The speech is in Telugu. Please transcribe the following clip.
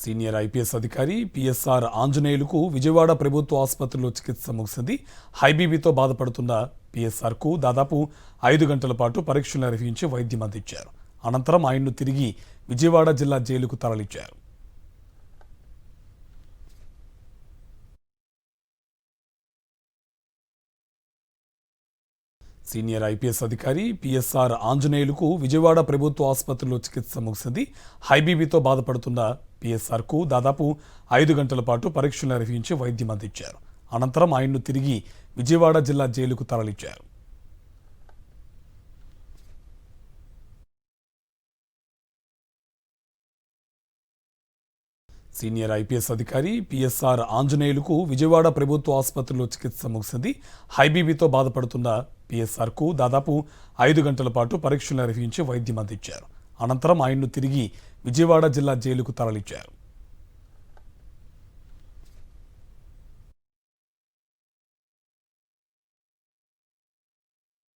సీనియర్ ఐపీఎస్ అధికారి పిఎస్ఆర్ ఆంజనేయులకు విజయవాడ ప్రభుత్వ ఆసుపత్రిలో చికిత్స ముగిసింది. హైబీపీతో బాధపడుతున్న పిఎస్ఆర్కు దాదాపు 5 గంటల పాటు పరీక్షలు నిర్వహించి వైద్యం అందించారు. అనంతరం ఆయన్ను తిరిగి విజయవాడ జిల్లా జైలుకు తరలించారు. సీనియర్ ఐపీఎస్ అధికారి పిఎస్ఆర్ ఆంజనేయులకు విజయవాడ ప్రభుత్వ ఆసుపత్రిలో చికిత్స ముగిసింది. హైబీపీతో బాధపడుతున్న పిఎస్ఆర్కు దాదాపు 5 గంటల పాటు పరీక్షలు నిర్వహించి వైద్యం అందించారు. అనంతరం ఆయన్ను తిరిగి విజయవాడ జిల్లా జైలుకు తరలించారు. సీనియర్ ఐపీఎస్ అధికారి పిఎస్ఆర్ ఆంజనేయులకు విజయవాడ ప్రభుత్వ ఆసుపత్రిలో చికిత్స ముగిసింది. హైబీపీతో బాధపడుతున్న పిఎస్ఆర్కు దాదాపు 5 గంటల పాటు పరీక్షలు నిర్వహించి వైద్యం అందించారు. అనంతరం ఆయన్ను తిరిగి విజయవాడ జిల్లా జైలుకు తరలించారు.